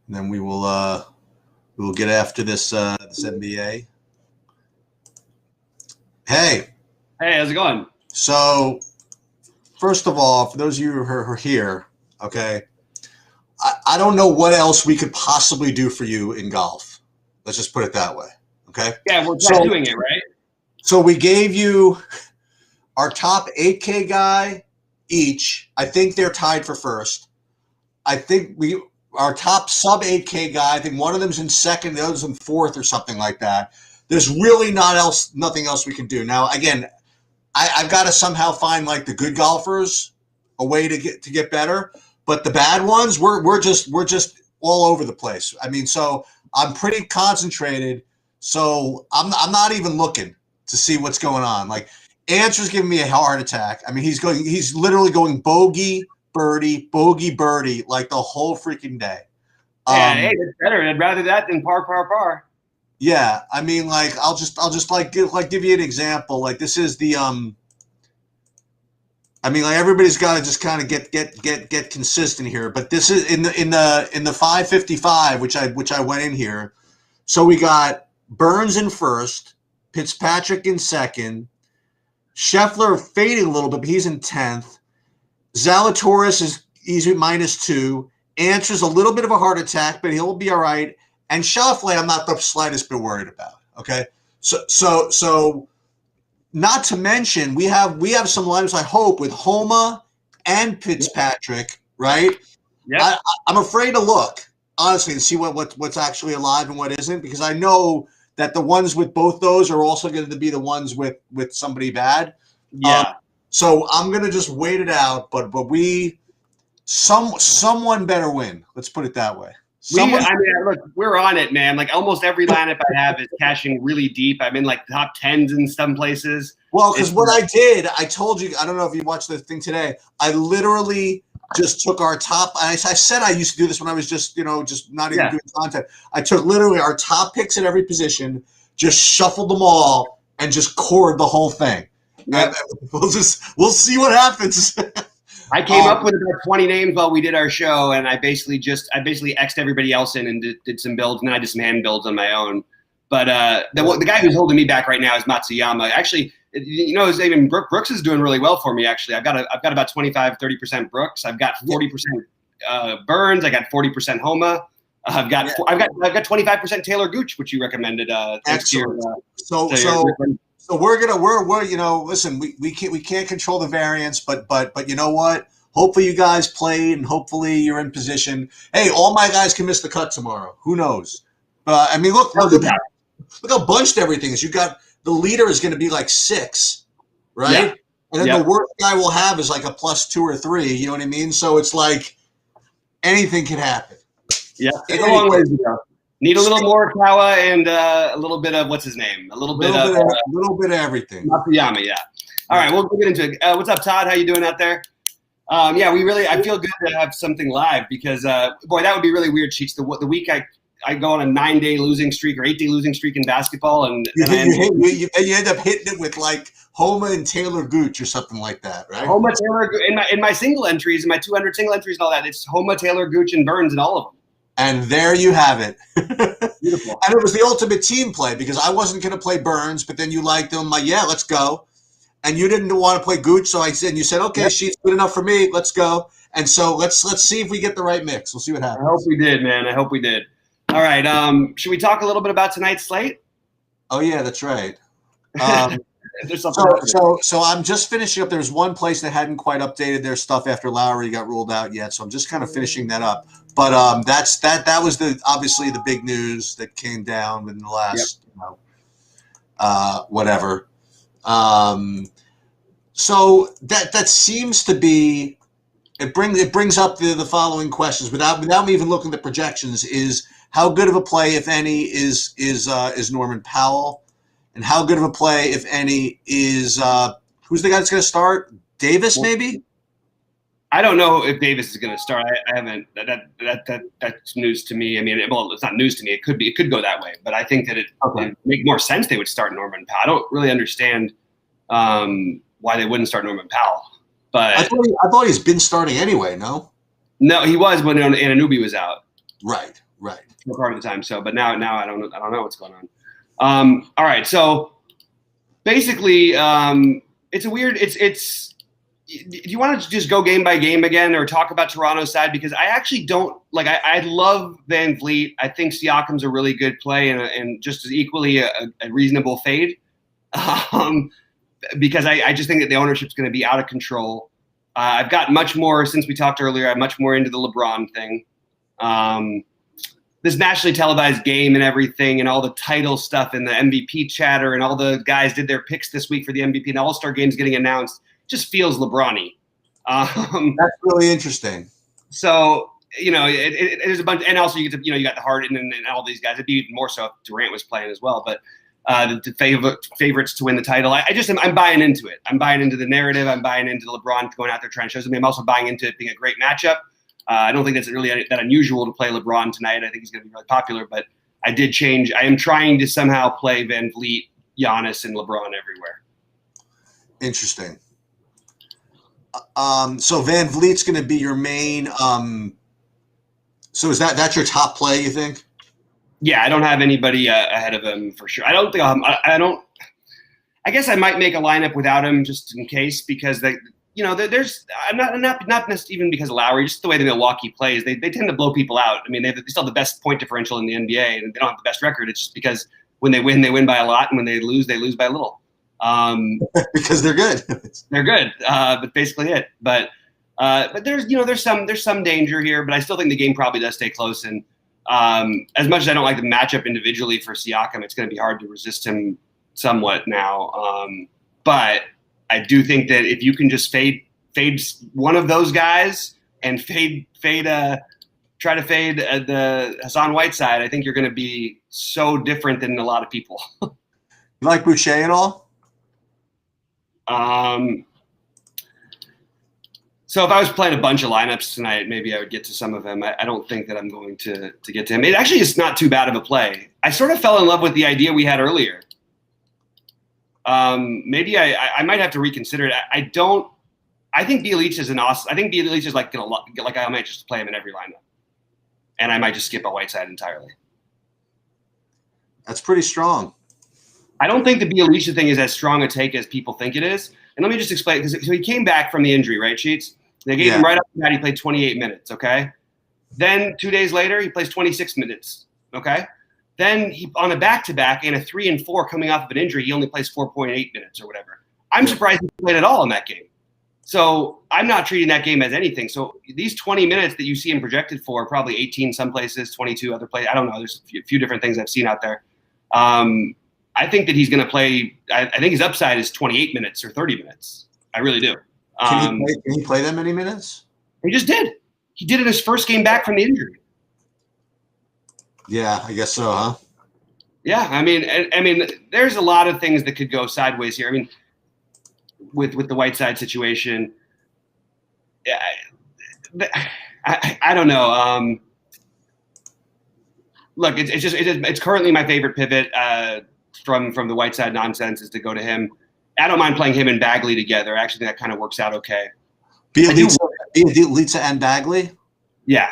and then we will get after this NBA. Hey, how's it going? So first of all, for those of you who are here, okay, I don't know what else we could possibly do for you in golf. Let's just put it that way, okay? Yeah, we're doing it, right? So we gave you our top 8K guy each. I think they're tied for first. I think our top sub 8K guy, I think one of them's in second, the other's in fourth or something like that. There's really nothing else we can do. Now, again, I've got to somehow find like the good golfers a way to get better, but the bad ones, we're just all over the place. I mean, so I'm pretty concentrated. So I'm not even looking to see what's going on. Like Answer's giving me a heart attack. I mean, he's literally going bogey, birdie, like the whole freaking day. Hey, that's better. I'd rather that than par. Yeah, I mean, like I'll just give you an example. Like this is the I mean, like everybody's got to just kind of get consistent here. But this is in the 555, which I went in here. So we got Burns in first, Fitzpatrick in second, Scheffler fading a little bit, but he's in 10th. Zalatoris he's at -2. Answers a little bit of a heart attack, but he'll be all right. And Schauffele, I'm not the slightest bit worried about. Okay, so not to mention we have some lineups. I hope with Homa and Fitzpatrick, right? Yeah. I'm afraid to look honestly and see what's actually alive and what isn't, because I know that the ones with both those are also going to be the ones with somebody bad. Yeah. So I'm going to just wait it out, but someone better win. Let's put it that way. Look, we're on it, man. Like almost every lineup I have is cashing really deep. I'm in like top 10s in some places. Well, because what I did, I told you, I don't know if you watched the thing today. I literally just took our top. I said I used to do this when I was just not even doing content. I took literally our top picks at every position, just shuffled them all, and just cored the whole thing. Yep. We'll see what happens. I came up with about 20 names while we did our show, and I basically X'd everybody else in and did some builds, and then I did some hand builds on my own. But the guy who's holding me back right now is Matsuyama. Actually, his name Brooks is doing really well for me. Actually, I've got about 25-30% Brooks. I've got 40% Burns. I got 40% Homa. I've got 25% Taylor Gooch, which you recommended. Excellent. So listen, we can't control the variance, but you know what? Hopefully you guys played and hopefully you're in position. Hey, all my guys can miss the cut tomorrow. Who knows? I mean, look how bunched everything is. You got the leader is going to be like 6, right? Yeah. And then the worst guy will have is like a +2 or 3. You know what I mean? So it's like anything can happen. Yeah, it's a long way to go. Need a little more Kawa and a little bit of what's his name? A little bit of everything. Matsuyama, yeah. All right, we'll get into it. What's up, Todd? How you doing out there? I feel good to have something live because boy, that would be really weird, Cheats. The week I go on a 9-day losing streak or 8-day losing streak in basketball, and you end up hitting it with like Homa and Taylor Gooch or something like that, right? Homa, Taylor, in my single entries, in my 200 single entries and all that, it's Homa, Taylor, Gooch, and Burns and all of them. And there you have it. Beautiful. And it was the ultimate team play because I wasn't going to play Burns, but then you liked him. Like, yeah, let's go. And you didn't want to play Gooch, so you said, okay, she's good enough for me. Let's go. And so let's see if we get the right mix. We'll see what happens. I hope we did, man. I hope we did. All right. Should we talk a little bit about tonight's slate? Oh yeah, that's right. So I'm just finishing up. There's one place that hadn't quite updated their stuff after Lowry got ruled out yet, so I'm just kind of finishing that up. But that was obviously the big news that came down in the last whatever. So that seems to be it brings up the following questions without me even looking at projections: is how good of a play, if any, is Norman Powell, and how good of a play, if any, is who's the guy that's going to start? Davis, maybe. I don't know if Davis is going to start. I haven't. That's news to me. I mean, it's not news to me. It could go that way, but I think that it would make more sense they would start Norman Powell. I don't really understand why they wouldn't start Norman Powell. But I thought he's been starting anyway. No, he was when Anunoby was out. Right. Right. for part of the time. So, but now I don't know what's going on. All right. So basically, it's a weird. It's. Do you want to just go game by game again, or talk about Toronto's side? Because I actually don't like. I love Van Vliet. I think Siakam's a really good play and just as equally a reasonable fade. Because I just think that the ownership's going to be out of control. I've got much more since we talked earlier. I'm much more into the LeBron thing. This nationally televised game and everything, and all the title stuff and the MVP chatter, and all the guys did their picks this week for the MVP, and the All-Star games getting announced. Just feels LeBron-y. That's really interesting. So, there's a bunch, and also you get to, you got the Harden and all these guys. It'd be even more so if Durant was playing as well. But the favorites to win the title, I'm buying into it. I'm buying into the narrative. I'm buying into LeBron going out there trying to show something. I'm also buying into it being a great matchup. I don't think that's really that unusual to play LeBron tonight. I think he's going to be really popular. But I did change. I am trying to somehow play Van Vliet, Giannis, and LeBron everywhere. Interesting. So Van Vliet's going to be your main. So that's your top play, you think? Yeah, I don't have anybody ahead of him for sure. I don't think I don't. I guess I might make a lineup without him just in case, because there's not just even because of Lowry, just the way the Milwaukee plays. They tend to blow people out. I mean, they still have the best point differential in the NBA, and they don't have the best record. It's just because when they win by a lot, and when they lose by a little. Because they're good. They're good. But basically it. But there's some danger here, but I still think the game probably does stay close. And as much as I don't like the matchup individually for Siakam, it's going to be hard to resist him somewhat now. But I do think that if you can just fade one of those guys and try to fade the Hassan Whiteside, I think you're going to be so different than a lot of people. You like Boucher at all? So if I was playing a bunch of lineups tonight, maybe I would get to some of them. I don't think that I'm going to get to him. It actually is not too bad of a play. I sort of fell in love with the idea we had earlier. Maybe I might have to reconsider it. I think Bjelic is an awesome. I think Bjelic is like I might just play him in every lineup, and I might just skip a Whiteside entirely. That's pretty strong. I don't think the Bjelica thing is as strong a take as people think it is. And let me just explain, because he came back from the injury, right, Sheets? They gave him right after that, he played 28 minutes, okay? Then 2 days later, he plays 26 minutes, okay? Then he on a back-to-back and a 3 and 4 coming off of an injury, he only plays 4.8 minutes or whatever. I'm surprised he played at all in that game. So I'm not treating that game as anything. So these 20 minutes that you see him projected for, probably 18 some places, 22 other places. I don't know. There's a few different things I've seen out there. I think that he's going to play. I think his upside is 28 minutes or 30 minutes. I really do. Can he play that many minutes? He just did. He did it his first game back from the injury. Yeah, I guess so, huh? Yeah, I mean, there's a lot of things that could go sideways here. I mean, with the Whiteside situation, I don't know. Look, it's currently my favorite pivot from the Whiteside nonsense is to go to him. I don't mind playing him and Bagley together. I actually think that kind of works out okay. Bjelica and Bagley? Yeah.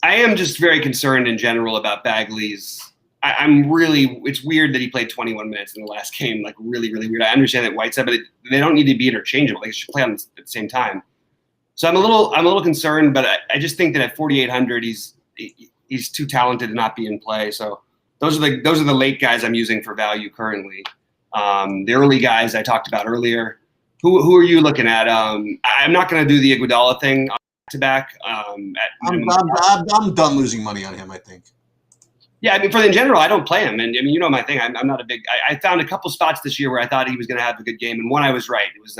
I am just very concerned in general about Bagley's. It's weird that he played 21 minutes in the last game, like really, really weird. I understand that Whiteside, but they don't need to be interchangeable. They should play at the same time. So I'm a little concerned, but I just think that at 4,800, he's too talented to not be in play. So those are the late guys I'm using for value currently. The early guys I talked about earlier. Who are you looking at? I'm not going to do the Iguodala thing to back. I'm done losing money on him, I think. Yeah, I mean, in general, I don't play him, and I mean, you know my thing. I'm not a big. I found a couple spots this year where I thought he was going to have a good game, and one I was right. It was.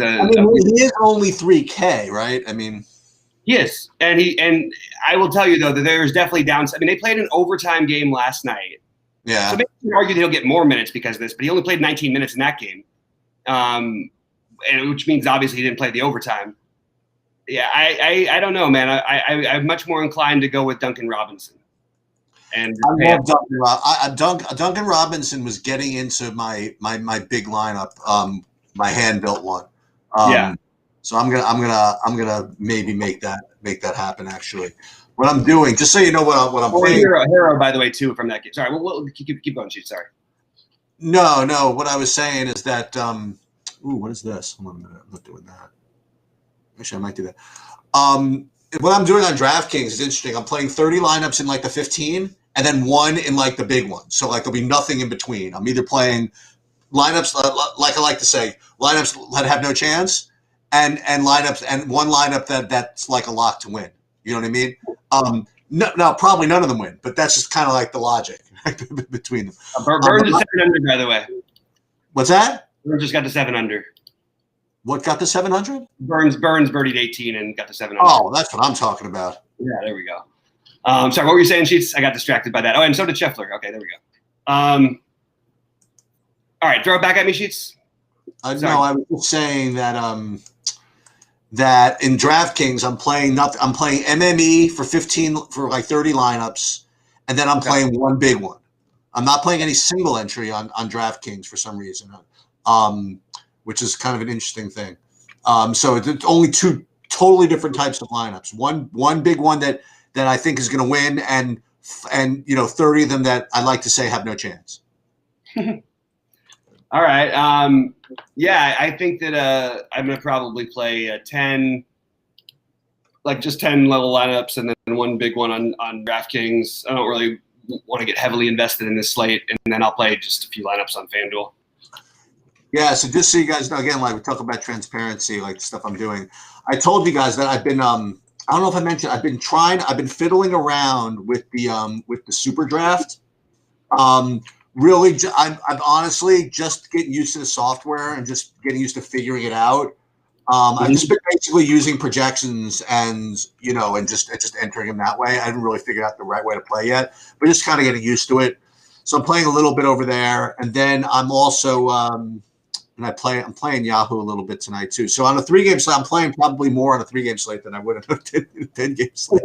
I mean, he is only 3K, right? I mean, he is, and I will tell you though that there's definitely downside. I mean, they played an overtime game last night. Yeah. So maybe you can argue that he'll get more minutes because of this, but he only played 19 minutes in that game, and which means obviously he didn't play the overtime. Yeah, I don't know, man. I'm much more inclined to go with Duncan Robinson. And I love Duncan Robinson was getting into my big lineup, my hand built one. Yeah. So I'm gonna maybe make that happen actually. what I'm doing, just so you know what I'm playing. Hero, by the way, too, from that game. Sorry, we'll keep going, Sheets. Sorry. No. What I was saying is that, what is this? Hold on a minute. I'm not doing that. Actually, I might do that. What I'm doing on DraftKings is interesting. I'm playing 30 lineups in like the 15, and then one in like the big one. So like there'll be nothing in between. I'm either playing lineups, like I like to say, lineups that have no chance, and lineups, and one lineup that's like a lock to win. You know what I mean? No, probably none of them win, but that's just kind of like the logic between them. Burns is 7 under, by the way. What's that? Burns just got to 7 under. What got to 700? Burns birdied 18 and got to 7 under. Oh, that's what I'm talking about. Yeah, there we go. Sorry, what were you saying, Sheets? I got distracted by that. Oh, and so did Scheffler. Okay, there we go. All right, throw it back at me, Sheets. No, I was just saying that that in DraftKings I'm playing MME for 15 for like 30 lineups, and then I'm playing one big one. I'm not playing any single entry on DraftKings for some reason, which is kind of an interesting thing. So it's only 2 totally different types of lineups. One big one that I think is going to win, and 30 of them that I like to say have no chance. All right. Yeah, I think that I'm going to probably play 10, like just 10 level lineups, and then one big one on DraftKings. I don't really want to get heavily invested in this slate, and then I'll play just a few lineups on FanDuel. Yeah, so just so you guys know, again, like we talk about transparency, like the stuff I'm doing. I told you guys that I've been I don't know if I mentioned, I've been fiddling around with the super draft. Really, I'm honestly just getting used to the software and just getting used to figuring it out. I've just been basically using projections and just entering them that way. I haven't really figured out the right way to play yet, but just kind of getting used to it. So I'm playing a little bit over there, and then I'm also I'm playing Yahoo a little bit tonight too. So on a 3-game slate, I'm playing probably more on a 3-game slate than I would on a 10-game slate.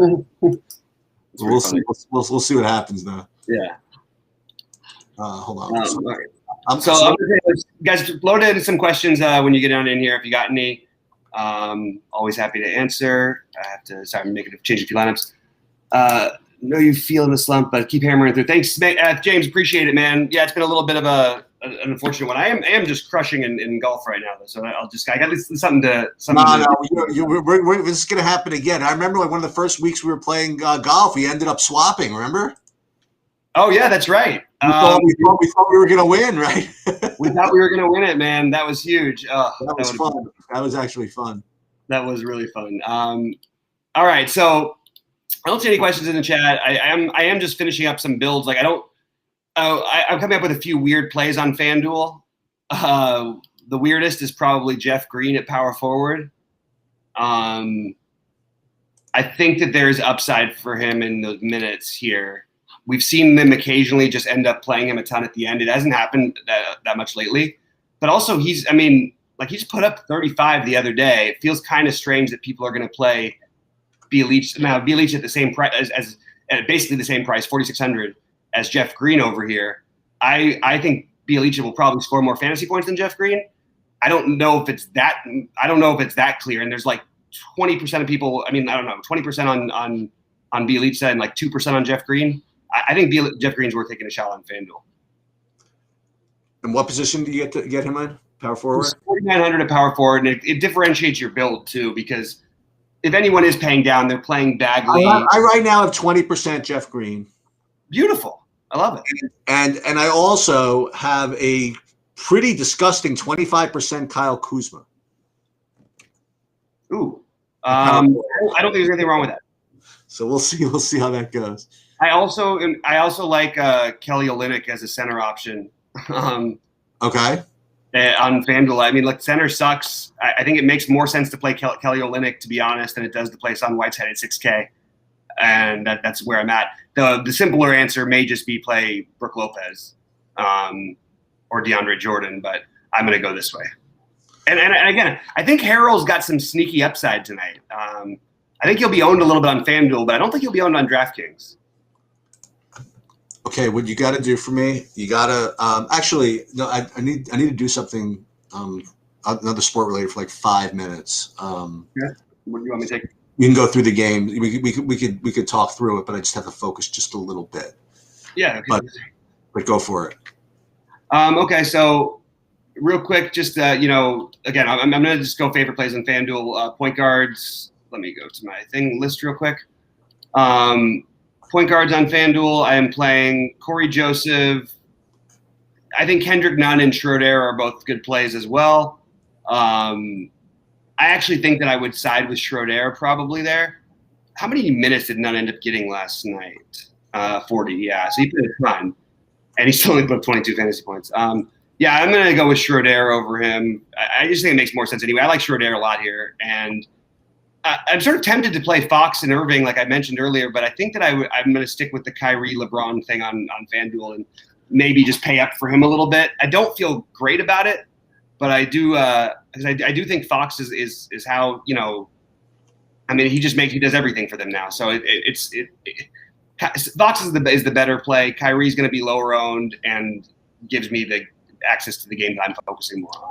So we'll see. We'll see what happens though. Yeah. Hold on. Guys, load in some questions when you get down in here if you got any. Always happy to answer. I have to change a few lineups. Know you feel in a slump, but keep hammering through. Thanks, James. Appreciate it, man. Yeah, it's been a little bit of an unfortunate one. I am just crushing in golf right now, though. So I got something to. This is gonna happen again. I remember like one of the first weeks we were playing golf, we ended up swapping. Remember? Oh yeah, that's right. We thought we were gonna win, right? We thought we were gonna win it, man. That was huge. Oh, that was fun. That was actually fun. That was really fun. All right, so I don't see any questions in the chat. I am just finishing up some builds. Like I'm coming up with a few weird plays on FanDuel. The weirdest is probably Jeff Green at power forward. I think that there's upside for him in the minutes here. We've seen them occasionally just end up playing him a ton at the end. It hasn't happened that much lately. But also he's put up 35 the other day. It feels kind of strange that people are going to play Bjelic. Now, Bjelic at the same price as basically the same price, 4,600, as Jeff Green over here. I think Bjelic will probably score more fantasy points than Jeff Green. I don't know if it's that clear. And there's like 20% of people. I don't know, 20% on Bjelic and like 2% on Jeff Green. I think Jeff Green's worth taking a shot on FanDuel. And what position do you get him in? Power forward? 4,900 at power forward, and it differentiates your build too, because if anyone is paying down, they're playing Bagley. I right now have 20% Jeff Green. Beautiful. I love it. And I also have a pretty disgusting 25% Kyle Kuzma. Ooh. I don't think there's anything wrong with that. So we'll see how that goes. I also like Kelly Olynyk as a center option. Okay. On FanDuel, center sucks. I think it makes more sense to play Kelly Olynyk, to be honest, than it does to play Son Whiteside at 6K, and that's where I'm at. The simpler answer may just be play Brooke Lopez, or DeAndre Jordan, but I'm going to go this way. And again, I think Harrell's got some sneaky upside tonight. I think he'll be owned a little bit on FanDuel, but I don't think he'll be owned on DraftKings. Okay, what you got to do for me? You got to actually. No, I need to do something. Another sport related for like 5 minutes. Yeah. What do you want me to take? We can go through the game. We could talk through it, but I just have to focus just a little bit. Yeah. Okay. But go for it. Okay, so real quick, just again, I'm gonna just go favorite plays on FanDuel. Point guards. Let me go to my list real quick. Point guards on FanDuel. I am playing Corey Joseph. I think Kendrick Nunn and Schroeder are both good plays as well. I actually think that I would side with Schroeder probably there. How many minutes did Nunn end up getting last night? 40, yeah. So he played a ton. And he still only put up 22 fantasy points. Yeah, I'm going to go with Schroeder over him. I just think it makes more sense anyway. I like Schroeder a lot here. And I'm sort of tempted to play Fox and Irving, like I mentioned earlier, but I think that I'm going to stick with the Kyrie LeBron thing on FanDuel and maybe just pay up for him a little bit. I don't feel great about it, but I do I do think Fox is how, I mean, he does everything for them now. So Fox is the better play. Kyrie's going to be lower owned and gives me the access to the game that I'm focusing more on.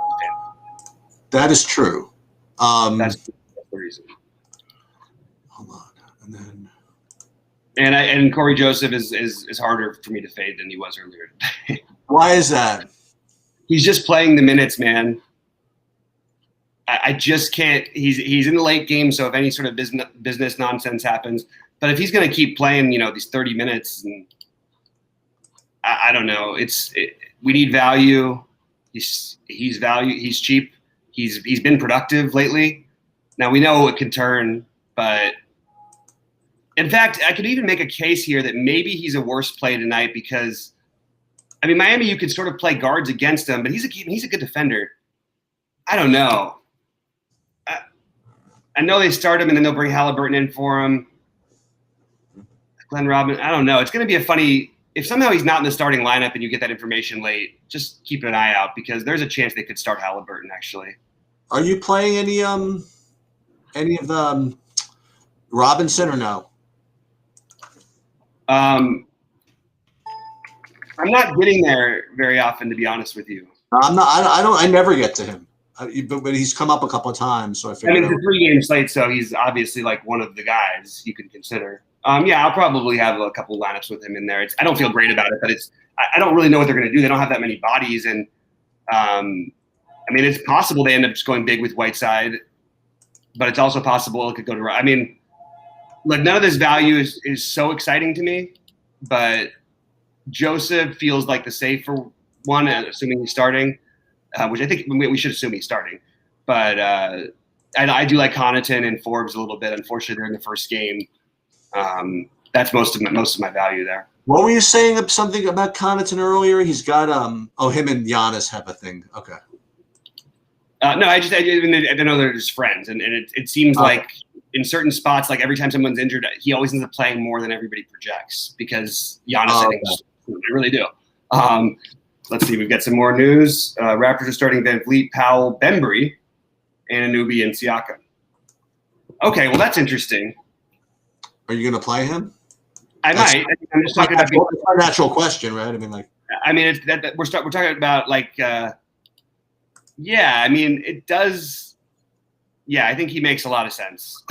That is true. That's the reason. Hold on, and then and Corey Joseph is harder for me to fade than he was earlier today. Why is that? He's just playing the minutes, man. I just can't. He's in the late game, so if any sort of business nonsense happens, but if he's going to keep playing, these 30 minutes, and I don't know. We need value. He's value. He's cheap. He's been productive lately. Now we know it can turn, but in fact, I could even make a case here that maybe he's a worse play tonight because, I mean, Miami, you could sort of play guards against him, but he's a good defender. I don't know. I know they start him and then they'll bring Halliburton in for him. Glenn Robinson, I don't know. It's going to be a funny – if somehow he's not in the starting lineup and you get that information late, just keep an eye out because there's a chance they could start Halliburton actually. Are you playing any of the Robinson or no? I'm not getting there very often, to be honest with you. I'm not. I never get to him. But he's come up a couple of times, so I figured. It's a 3-game slate, so he's obviously like one of the guys you can consider. Yeah, I'll probably have a couple lineups with him in there. I don't feel great about it, but I don't really know what they're going to do. They don't have that many bodies, and I mean, it's possible they end up just going big with Whiteside, but it's also possible it could go to. I mean, like none of this value is so exciting to me, but Joseph feels like the safer one, assuming he's starting. Which I think we should assume he's starting. But I do like Connaughton and Forbes a little bit. Unfortunately, they're in the first game. That's most of my value there. What were you saying something about Connaughton earlier? He's got him and Giannis have a thing. Okay. No, I know they're just friends, and it seems like in certain spots, like every time someone's injured, he always ends up playing more than everybody projects because Giannis, I think, they really do. Let's see. We've got some more news. Raptors are starting Van Vliet, Powell, Bembry, and Anunoby and Siakam. Okay, well that's interesting. Are you going to play him? I might. I'm just talking about. It's a natural question, right? I mean, like. I mean, it's that we're talking about like. Yeah, I mean, it does. Yeah, I think he makes a lot of sense.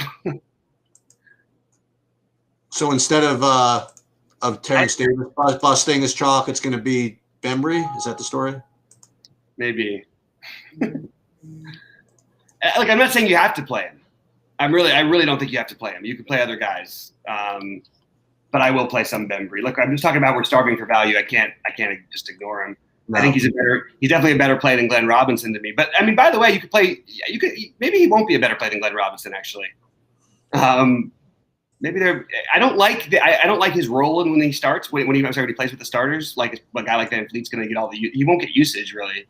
So instead of Terrence Davis busting his chalk, it's going to be Bembry? Is that the story? Maybe. Like, I'm not saying you have to play him. I really don't think you have to play him. You can play other guys, but I will play some Bembry. Look, I'm just talking about we're starving for value. I can't just ignore him. No. I think he's definitely a better play than Glenn Robinson to me. But I mean, by the way, maybe he won't be a better play than Glenn Robinson actually. Maybe I don't like his role when he starts when he plays with the starters. Like a guy like Van Vliet's going to get he won't get usage really,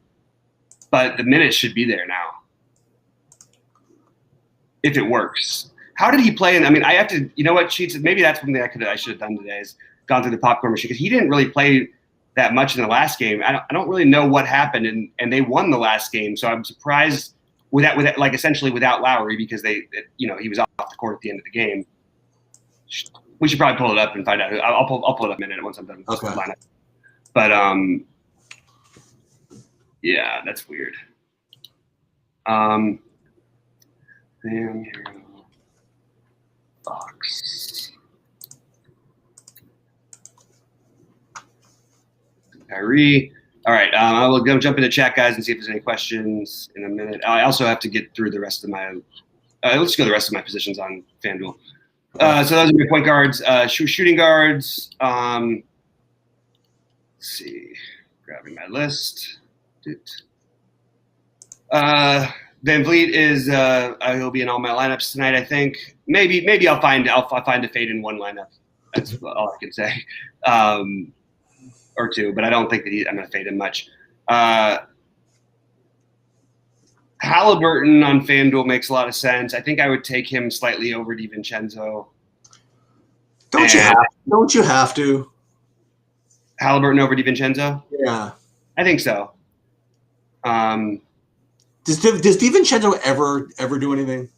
but the minutes should be there now if it works. How did he play? I mean, I have to. You know what, Sheets? Maybe that's something I should have done today is gone through the popcorn machine because he didn't really play that much in the last game. I don't really know what happened, and they won the last game, so I'm surprised with essentially without Lowry because he was off the court at the end of the game. We should probably pull it up and find out. I'll pull it up in a minute once I'm done with the lineup. But yeah, that's weird. Fox. Kyrie. All right, I will go jump into chat, guys, and see if there's any questions in a minute. I also have to get through the rest of my. Let's go the rest of my positions on FanDuel. So those are my point guards, shooting guards. Let's see, grabbing my list. Van Vliet is he'll be in all my lineups tonight. I think maybe I'll find a fade in one lineup. That's all I can say, or two. But I don't think that I'm going to fade him much. Halliburton on FanDuel makes a lot of sense. I think I would take him slightly over DiVincenzo. Don't you have to? Halliburton over DiVincenzo? Yeah, I think so. Does DiVincenzo ever do anything?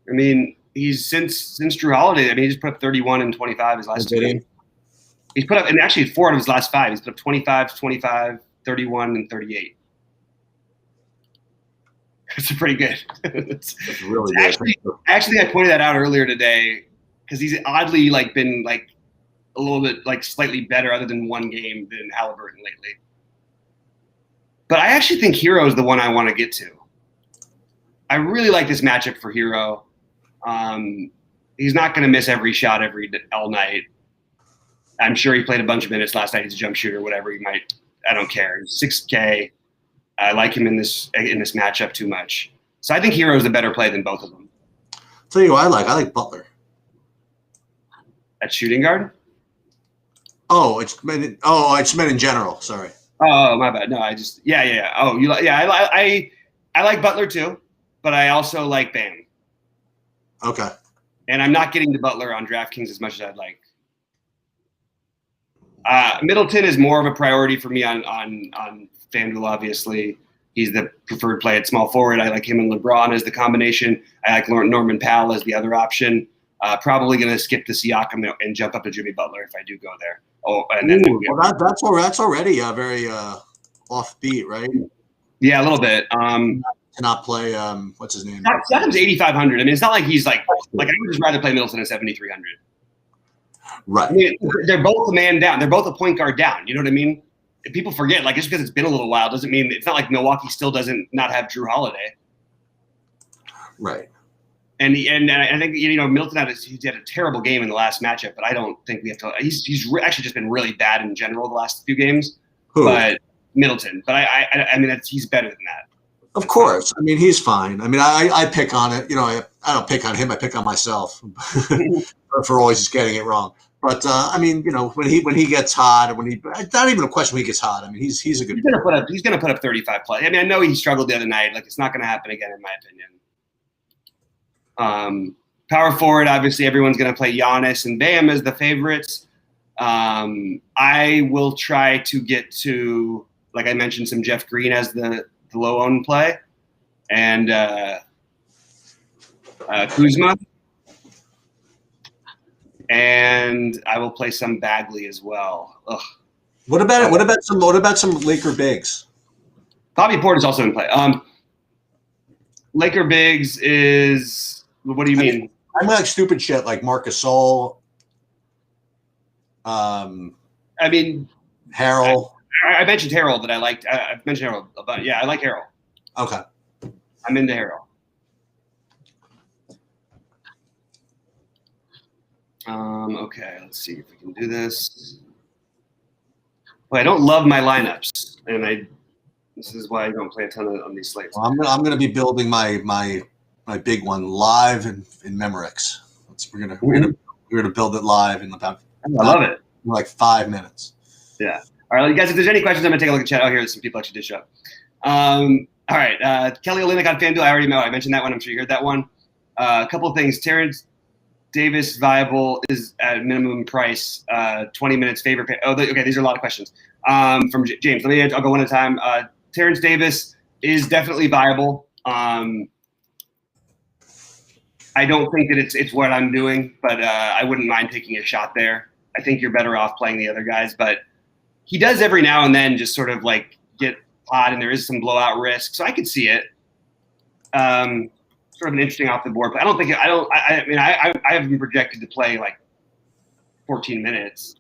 I mean, he's since Drew Holiday. I mean, he just put up 31 and 25 his last 2 games. He's put up, and actually 4 of his last 5. He's put up 25, 25, 31, and 38. It's pretty good. It's really good. Actually, I pointed that out earlier today because he's oddly been a little bit slightly better, other than one game, than Halliburton lately. But I actually think Hero is the one I want to get to. I really like this matchup for Hero. He's not going to miss every shot all night. I'm sure he played a bunch of minutes last night. He's a jump shooter, whatever he might. I don't care. He's 6K. I like him in this matchup too much. So I think Hero is a better play than both of them. Tell you what I like Butler. At shooting guard? I just meant in general. Sorry. Oh, my bad. No, yeah. Oh, I like Butler too, but I also like Bam. Okay. And I'm not getting to Butler on DraftKings as much as I'd like. Middleton is more of a priority for me on FanDuel, obviously. He's the preferred play at small forward. I like him and LeBron as the combination. I like Norman Powell as the other option. Probably going to skip the Siakam and jump up to Jimmy Butler if I do go there. Oh, and then that's already very offbeat, right? Yeah, a little bit. To not play what's his name? Siakam's 8,500. I mean, it's not like he's like I would just rather play Middleton at 7,300. Right. I mean, they're both a man down. They're both a point guard down. You know what I mean? People forget, just because it's been a little while doesn't mean it's not like Milwaukee still doesn't not have Drew Holiday. Right. And I think Middleton had a terrible game in the last matchup, but I don't think we have to. He's actually just been really bad in general the last few games. Who? But Middleton. But I mean he's better than that. Of course. I mean he's fine. I mean I pick on it. I don't pick on him. I pick on myself for always just getting it wrong. But I mean, when he gets hot, not even a question when he gets hot. I mean, he's a good. He's gonna put up 35 plus. I mean, I know he struggled the other night. It's not gonna happen again, in my opinion. Power forward, obviously, everyone's gonna play Giannis and Bam as the favorites. I will try to get to, like I mentioned, some Jeff Green as the low owned play, and Kuzma. And I will play some Bagley as well. Ugh. What about some Laker bigs? Bobby Portis also in play. Laker bigs is what do you mean? I'm like stupid shit like Marc Gasol. I mean Harrell. I mentioned Harrell that I liked. I've mentioned Harrell, but yeah, I like Harrell. Okay. I'm into Harrell. Okay, let's see if we can do this. Well, I don't love my lineups, and this is why I don't play a ton on these slates. Well, I'm gonna be building my big one live in Memorex. We're gonna build it live in about. I love it. Like 5 minutes. Yeah. All right, guys. If there's any questions, I'm gonna take a look at chat. Oh, here, some people actually did show up. All right, Kelly Olynyk on FanDuel. I already know. I mentioned that one. I'm sure you heard that one. A couple of things. Terrence Davis viable is at minimum price. 20 minutes favorite pay. Okay. These are a lot of questions from James. I'll go one at a time. Terrence Davis is definitely viable. I don't think that it's what I'm doing, but I wouldn't mind taking a shot there. I think you're better off playing the other guys, but he does every now and then just sort of get hot, and there is some blowout risk, so I could see it. sort of an interesting off the board. But I don't think I have him projected to play like 14 minutes.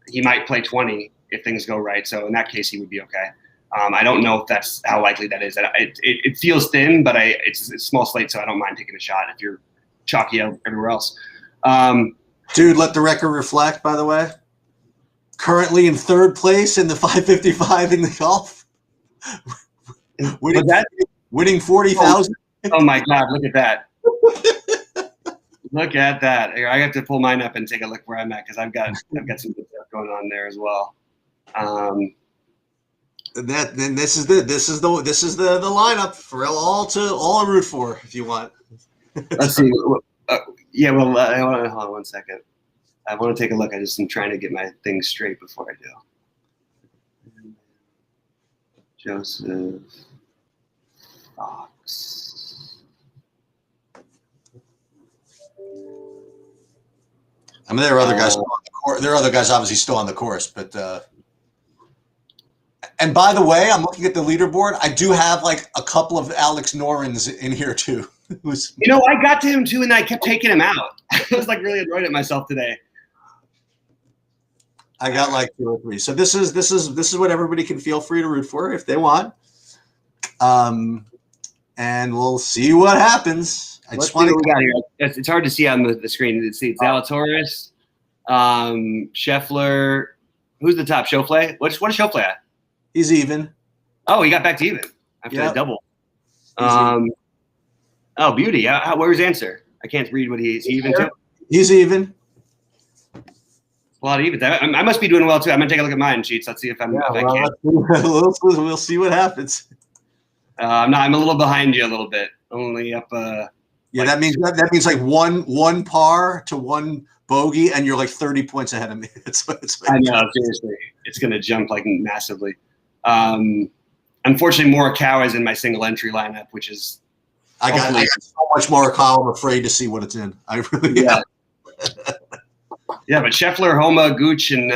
He might play 20 if things go right. So in that case, he would be okay. I don't know if that's how likely that is. It feels thin, but it's a small slate, so I don't mind taking a shot if you're chalky everywhere else. Dude, let the record reflect, by the way. Currently in third place in the 555 in the golf. Winning 40,000. Oh my God, look at that. Look at that. I have to pull mine up and take a look where I'm at because I've got some good stuff going on there as well. This is the lineup for all to root for if you want. Let's see. Hold on 1 second. I want to take a look. I just am trying to get my things straight before I do. Joseph Fox. I mean, there are other guys still on the course. There are other guys obviously still on the course, but and by the way, I'm looking at the leaderboard. I do have like a couple of Alex Norins in here too. I got to him too, and I kept taking him out. I was like really annoyed at myself today. I got like 2 or 3. So this is what everybody can feel free to root for if they want. And we'll see what happens. Let's see what we got here. It's hard to see on the screen. It's Zalatoris, Scheffler. Who's the top? Schauffele? What is Schauffele at? He's even. Oh, he got back to even after that double. Oh, beauty. Where's his answer? I can't read what he's even too. He's even. A lot of even. I must be doing well too. I'm gonna take a look at mine sheets. Let's see if I'm. We'll see what happens. I'm a little behind you a little bit. Only up. Yeah, that means like one par to 1 bogey, and you're like 30 points ahead of me. I know, seriously, it's gonna jump like massively. Unfortunately, Morikawa is in my single entry lineup, which is. I got so much Morikawa. I'm afraid to see what it's in. I really am. Yeah, but Scheffler, Homa, Gooch, and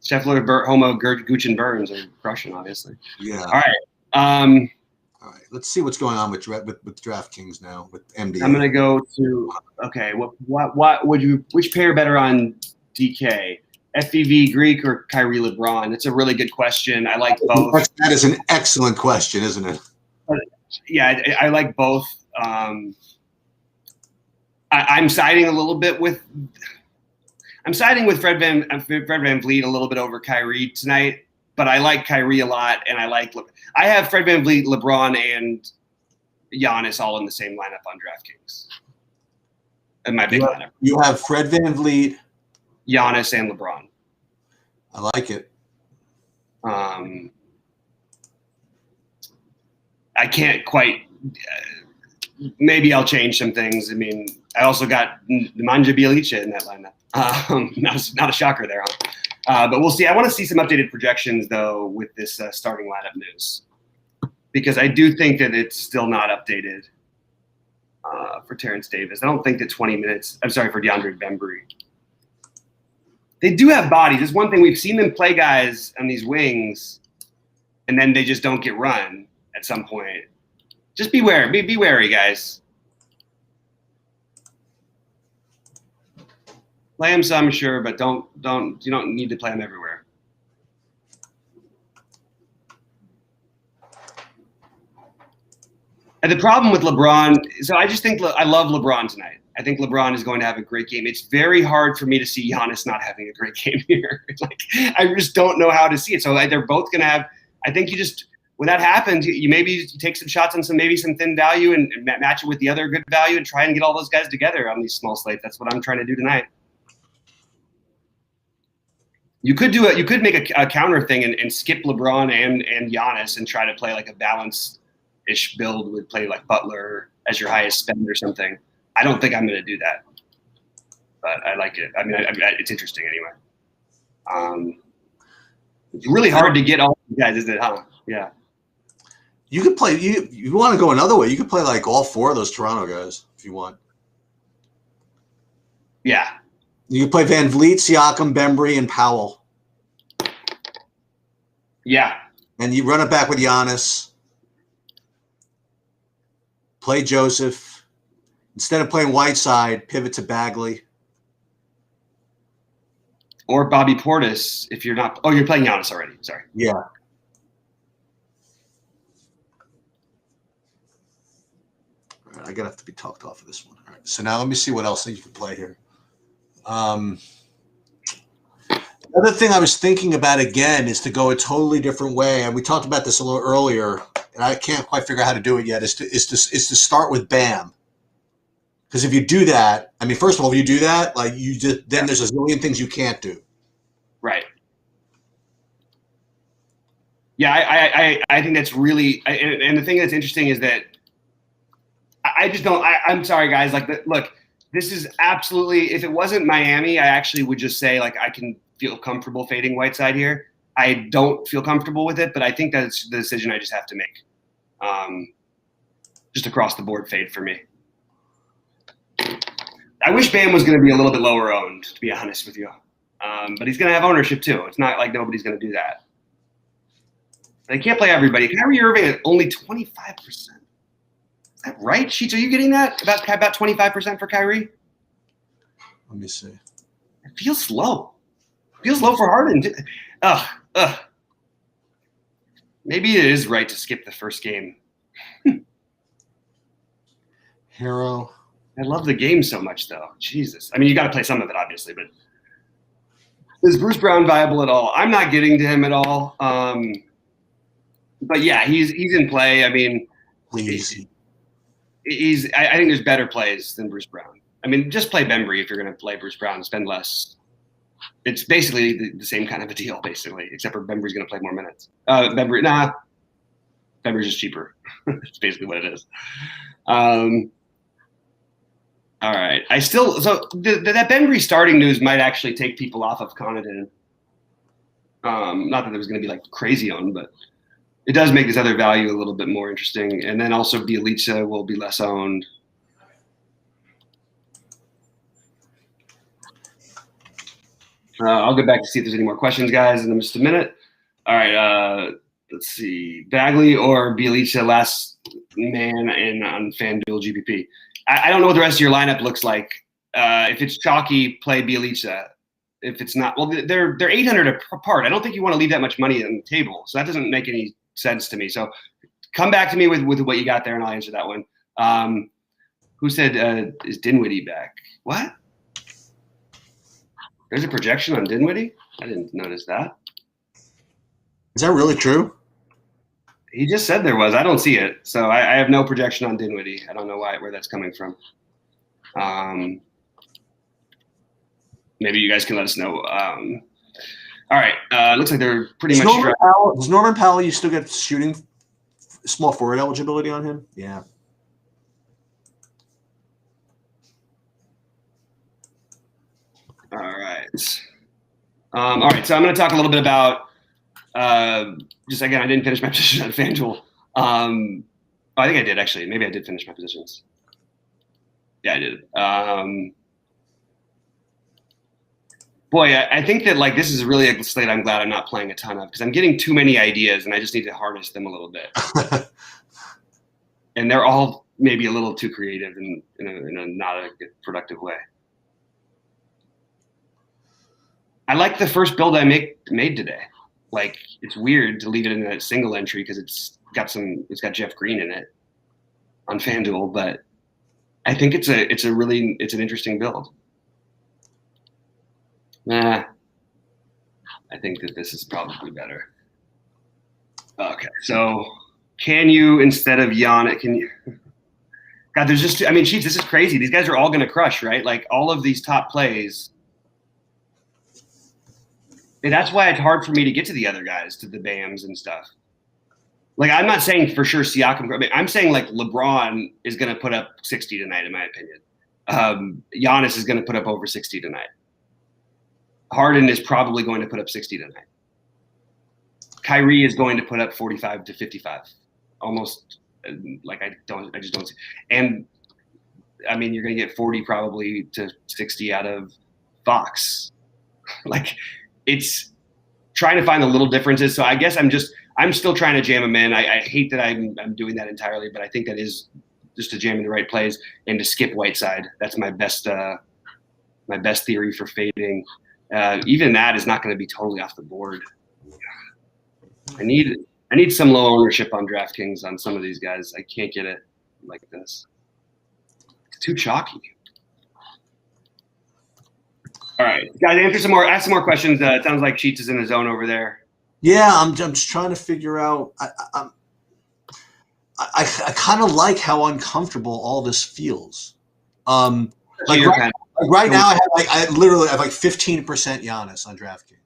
Scheffler, Homa, Gooch, and Burns are crushing, obviously. Yeah. All right. All right. Let's see what's going on with DraftKings now with MD. I'm gonna go to what would you? Which pair better on DK? FVV Greek or Kyrie LeBron? It's a really good question. I like both. That is an excellent question, isn't it? Yeah, I like both. I'm siding a little bit with. I'm siding with Fred Van Vliet a little bit over Kyrie tonight, but I like Kyrie a lot, and I have Fred Van Vliet, LeBron, and Giannis all in the same lineup on DraftKings. In my big lineup, you have Fred Van Vliet, Giannis, and LeBron. I like it. I can't quite. Maybe I'll change some things. I mean, I also got Nemanja Bjelica in that lineup. Not a shocker there, huh? But we'll see. I want to see some updated projections, though, with this starting lineup news. Because I do think that it's still not updated for Terrence Davis. I don't think that 20 minutes – I'm sorry, for DeAndre Bembry. They do have bodies. There's one thing. We've seen them play guys on these wings, and then they just don't get run at some point. Just be wary. Be wary, guys. Play them some, sure, but you don't need to play them everywhere. And the problem with LeBron, so I just think I love LeBron tonight. I think LeBron is going to have a great game. It's very hard for me to see Giannis not having a great game here. I just don't know how to see it. So they're both going to have. I think you just. When that happens, you maybe take some shots on some thin value and match it with the other good value and try and get all those guys together on these small slates. That's what I'm trying to do tonight. You could do it. You could make a counter thing and skip LeBron and Giannis and try to play like a balanced-ish build with play like Butler as your highest spend or something. I don't think I'm going to do that, but I like it. I mean, it's interesting anyway. It's really hard to get all these guys, isn't it? Huh? Yeah. You could play. You want to go another way? You could play like all 4 of those Toronto guys if you want. Yeah. You could play Van Vliet, Siakam, Bembry, and Powell. Yeah. And you run it back with Giannis. Play Joseph. Instead of playing Whiteside, pivot to Bagley. Or Bobby Portis if you're not – oh, you're playing Giannis already. Sorry. Yeah. All right, I gotta have to be talked off of this one. All right. So now let me see what else you can play here. The other thing I was thinking about again is to go a totally different way, and we talked about this a little earlier, and I can't quite figure out how to do it yet. Is to start with Bam, because if you do that, I mean, first of all, if you do that, like you just then there's a zillion things you can't do. Right. Yeah, I think that's really, and the thing that's interesting is that I just don't. I'm sorry, guys. Like, look, this is absolutely. If it wasn't Miami, I actually would just say like I can feel comfortable fading Whiteside here. I don't feel comfortable with it, but I think that's the decision I just have to make. Just across the board fade for me. I wish Bam was going to be a little bit lower owned, to be honest with you. But he's going to have ownership too. It's not like nobody's going to do that. They can't play everybody. Kyrie Irving at only 25%. Is that right, Sheets? Are you getting that? About 25% for Kyrie? Let me see. It feels low. Feels low for Harden. Maybe it is right to skip the first game. Hero. I love the game so much, though. Jesus. I mean, you got to play some of it, obviously, but is Bruce Brown viable at all? I'm not getting to him at all. But yeah, he's in play. I mean, Please. I think there's better plays than Bruce Brown. I mean, just play Bembry if you're going to play Bruce Brown and spend less. It's basically the same kind of a deal, basically, except for Bembry's going to play more minutes. Bembry's just cheaper. That's basically what it is. All right. That Bembry starting news might actually take people off of Connaughton. Not that it was going to be like crazy on, but it does make this other value a little bit more interesting. And then also Bjelica will be less owned. I'll get back to see if there's any more questions, guys, in just a minute. All right. Let's see. Bagley or Bjelica, last man on FanDuel GPP. I don't know what the rest of your lineup looks like. If it's chalky, play Bjelica. If it's not, well, they're 800 apart. I don't think you want to leave that much money on the table. So that doesn't make any sense to me. So come back to me with what you got there, and I'll answer that one. Who said, is Dinwiddie back? What? There's a projection on Dinwiddie? I didn't notice that. Is that really true? He just said there was. I don't see it. So I have no projection on Dinwiddie. I don't know where that's coming from. Maybe you guys can let us know. All right. Looks like they're pretty much – Does Norman Powell, you still get shooting small forward eligibility on him? Yeah. All right. All right. So I'm going to talk a little bit about just again, I didn't finish my position on FanDuel. I think I did actually. Maybe I did finish my positions. Yeah, I did. Boy, I think that like this is really a slate I'm glad I'm not playing a ton of because I'm getting too many ideas and I just need to harness them a little bit. And they're all maybe a little too creative and in a not a good, productive way. I like the first build I made today. Like it's weird to leave it in that single entry because it's got Jeff Green in it on FanDuel, but I think it's an interesting build. I think that this is probably better. Okay, so can you instead of Giannis, can you? God, there's just Chiefs, this is crazy. These guys are all going to crush, right? Like all of these top plays. And that's why it's hard for me to get to the other guys, to the Bams and stuff. Like, I'm not saying for sure Siakam. I'm saying, like, LeBron is going to put up 60 tonight, in my opinion. Giannis is going to put up over 60 tonight. Harden is probably going to put up 60 tonight. Kyrie is going to put up 45 to 55. Almost, like, I just don't see. And, I mean, you're going to get 40 probably to 60 out of Fox. Like, it's trying to find the little differences. So I guess I'm still trying to jam them in. I hate that I'm doing that entirely, but I think that is to jam in the right plays and to skip Whiteside. That's my best theory for fading. Even that is not going to be totally off the board. I need some low ownership on DraftKings on some of these guys. I can't get it like this. It's too chalky. All right, guys, ask some more questions. It sounds like Cheats is in the zone over there. Yeah, I'm just trying to figure out. I kind of like how uncomfortable all this feels. Right now, I literally have like 15% Giannis on DraftKings.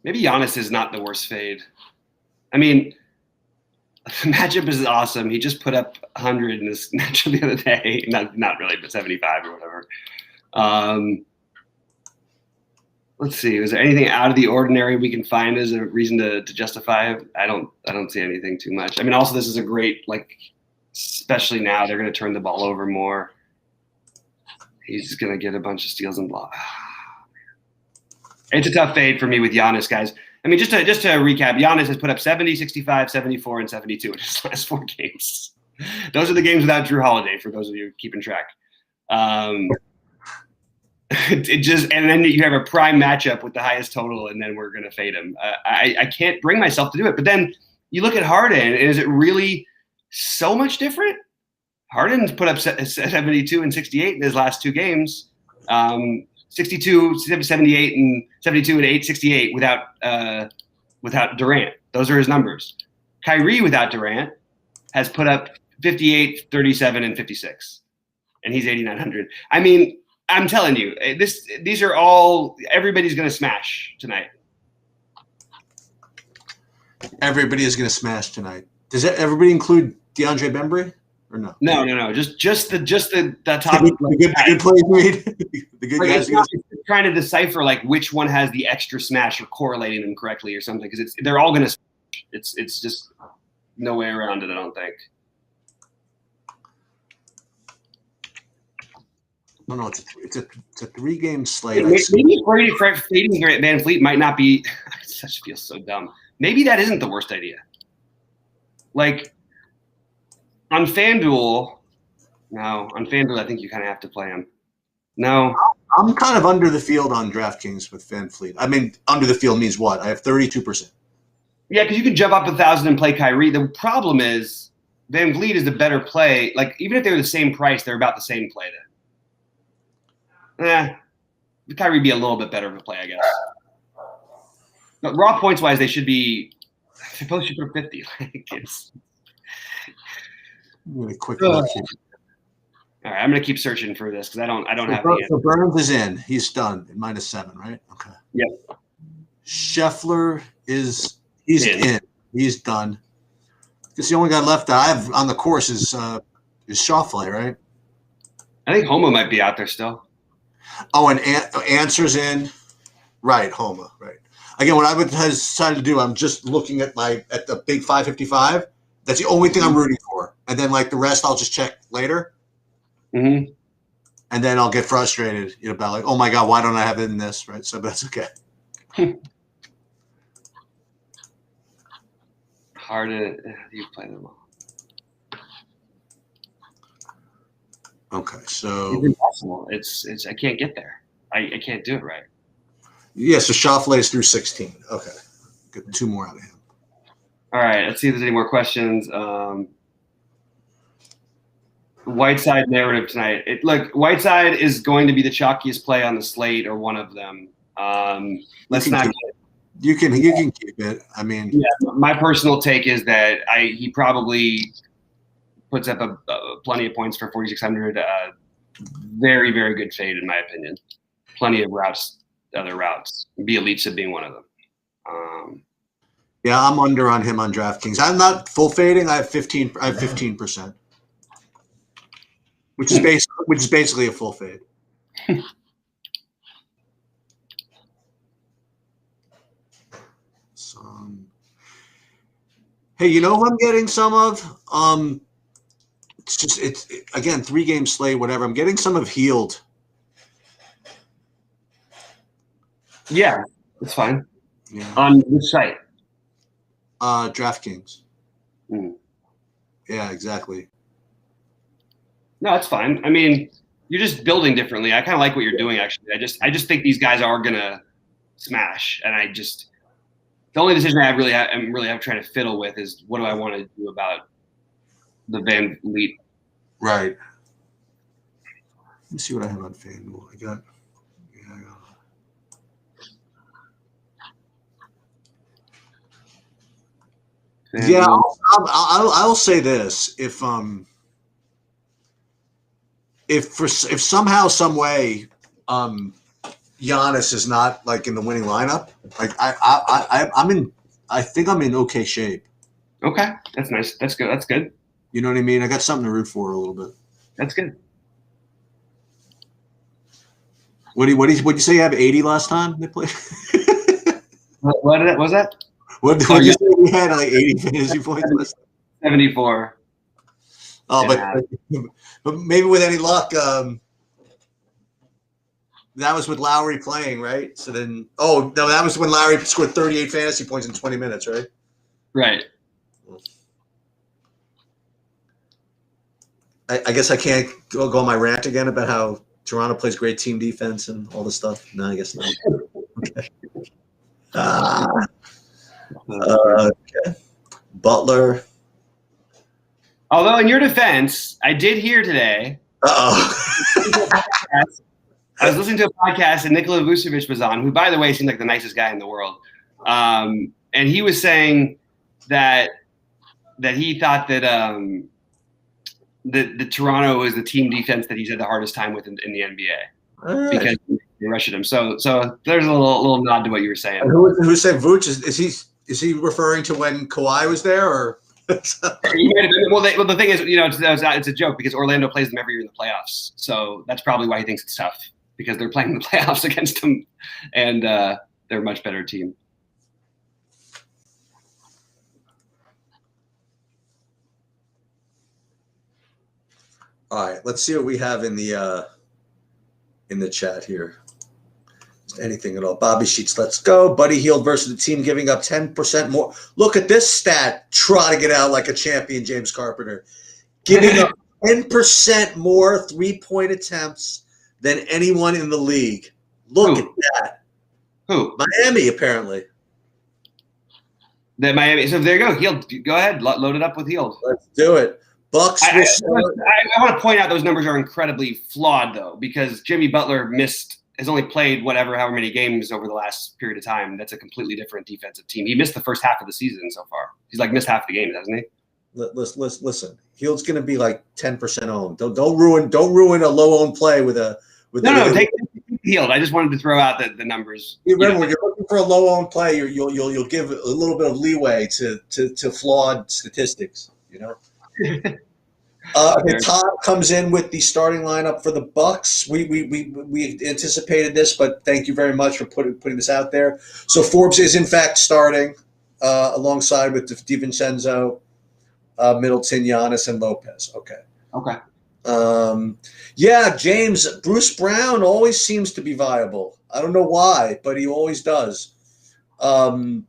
Maybe Giannis is not the worst fade. I mean, the matchup is awesome. He just put up 100 in this matchup the other day. Not really, but 75 or whatever. Let's see. Is there anything out of the ordinary we can find as a reason to justify it? I don't see anything too much. I mean, also this is a great, like, especially now they're going to turn the ball over more. He's going to get a bunch of steals and blocks. It's a tough fade for me with Giannis, guys. I mean, just to recap, Giannis has put up 70, 65, 74, and 72 in his last 4 games. Those are the games without Drew Holiday, for those of you keeping track. And then you have a prime matchup with the highest total, and then we're going to fade him. I can't bring myself to do it. But then you look at Harden, and is it really so much different? Harden's put up 72 and 68 in his last 2 games. 62, 78, and 72 and 868 without Durant. Those are his numbers. Kyrie without Durant has put up 58, 37, and 56, and he's 8,900. I mean, I'm telling you, these are all everybody's going to smash tonight. Everybody is going to smash tonight. Does everybody include DeAndre Bembry? Or no? No. Just the top. The good plays made. The good guys. It's trying to decipher like which one has the extra smash or correlating them correctly or something because they're all going to. It's just no way around it. I don't think. No, it's a 3-game slate. Maybe fading Van Fleet might not be. It just feels so dumb. Maybe that isn't the worst idea. Like. On FanDuel, I think you kind of have to play him. No. I'm kind of under the field on DraftKings with Van Fleet. I mean, under the field means what? I have 32%. Yeah, because you can jump up 1,000 and play Kyrie. The problem is Van Vliet is the better play. Like, even if they were the same price, they're about the same play then. Kyrie be a little bit better of a play, I guess. But raw points-wise, they both should put 50. Like, it's... Really quick look here. All right, I'm gonna keep searching for this because I don't have the answer. So Burns is in. He's done at -7, right? Okay. Yep. Scheffler he's in. He's done. Because the only guy left that I have on the course is Schauffele, right? I think Homa might be out there still. Oh, and Answer's in. Right, Homa. Right. Again, what I would decided to do, I'm just looking at the big 555. That's the only thing I'm rooting for. And then, like, the rest I'll just check later. Mm-hmm. And then I'll get frustrated about, like, oh, my God, why don't I have it in this, right? So that's okay. Hard to you play them all. Okay, so. It's impossible. It's I can't get there. I can't do it right. Yeah, so Schauffele is through 16. Okay. Get 2 more out of him. All right, let's see if there's any more questions. Whiteside narrative tonight. Whiteside is going to be the chalkiest play on the slate or one of them. Let's not get You can keep it. I mean, yeah. My personal take is that he probably puts up plenty of points for 4,600. Very, very good fade in my opinion. Plenty of other routes. Bielitsa being one of them. Yeah, I'm under on him on DraftKings. I'm not full fading. I have 15%, which is basically a full fade. Hey, you know who I'm getting some of? It's again 3-game slate, whatever. I'm getting some of Healed. Yeah, it's fine. Yeah. On which site? DraftKings. Mm. Yeah, exactly. No, that's fine. I mean, you're just building differently. I kind of like what you're doing, actually. I just think these guys are gonna smash, and the only decision I'm really trying to fiddle with is what do I want to do about the Van Vliet. Right. Let me see what I have on FanDuel. I got. Yeah, I'll say this: if somehow, some way, Giannis is not like in the winning lineup, like I think I'm in okay shape. Okay, that's nice. That's good. That's good. You know what I mean? I got something to root for a little bit. That's good. What did you say? You have 80 last time they played? What was that? What did you say? You had like 80 fantasy points last time? 74. Oh, but maybe with any luck, that was with Lowry playing, right? So then, no, that was when Lowry scored 38 fantasy points in 20 minutes, right? Right. I guess I can't go on my rant again about how Toronto plays great team defense and all this stuff. No, I guess not. Okay. Okay. Butler. Although, in your defense, I did hear today. Uh-oh. I was listening to a podcast and Nikola Vucevic was on, who, by the way, seemed like the nicest guy in the world. And he was saying that he thought that the Toronto was the team defense that he's had the hardest time with in the NBA because they rushed him. So there's a little nod to what you were saying. Who said Vuce? Is he referring to when Kawhi was there, or? Well, the thing is, it's a joke because Orlando plays them every year in the playoffs. So that's probably why he thinks it's tough, because they're playing the playoffs against them, and they're a much better team. All right, let's see what we have in the chat here. Just anything at all. Bobby Sheets, let's go. Buddy Hield versus the team giving up 10% more. Look at this stat. Try to get out like a champion, James Carpenter. Giving up 10% more three-point attempts than anyone in the league. Look at that. Who? Miami, apparently. Miami. So there you go. Hield. Go ahead. Load it up with Hield. Let's do it. Bucks. I want to point out those numbers are incredibly flawed, though, because Jimmy Butler has only played however many games over the last period of time. That's a completely different defensive team. He missed the first half of the season so far. He's missed half the games, hasn't he? Listen. Hield's going to be 10% owned. Don't ruin a low owned play with a. Take Hield. I just wanted to throw out the numbers. Remember, when you're looking for a low owned play, you'll give a little bit of leeway to flawed statistics. The top comes in with the starting lineup for the Bucks. We anticipated this, but thank you very much for putting this out there. So Forbes is in fact starting alongside with DiVincenzo, Middleton, Giannis, and Lopez. Okay. Yeah, James, Bruce Brown always seems to be viable. I don't know why, but he always does. And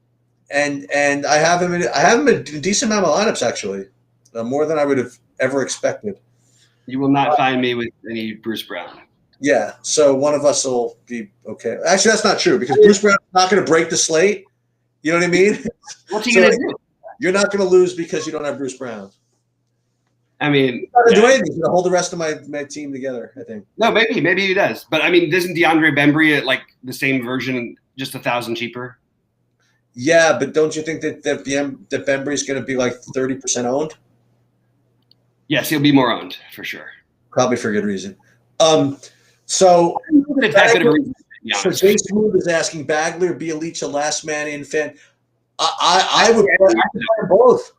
I have him in a decent amount of lineups, actually, more than I would have ever expected. You will not find me with any Bruce Brown. Yeah, so one of us will be okay. Actually, that's not true, because Bruce Brown's not going to break the slate. You know what I mean? What's he going to do? You're not going to lose because you don't have Bruce Brown. I mean, he's not going to do anything. He's going to hold the rest of my team together, I think. No, maybe he does. But I mean, isn't DeAndre Bembry like the same version, just $1,000 cheaper? Yeah, but don't you think that Bembry is going to be 30% owned? Yes, he'll be more owned for sure. Probably for good reason. So Jason Mood is asking Bagley or Bjelica a last man in fan. I would play both.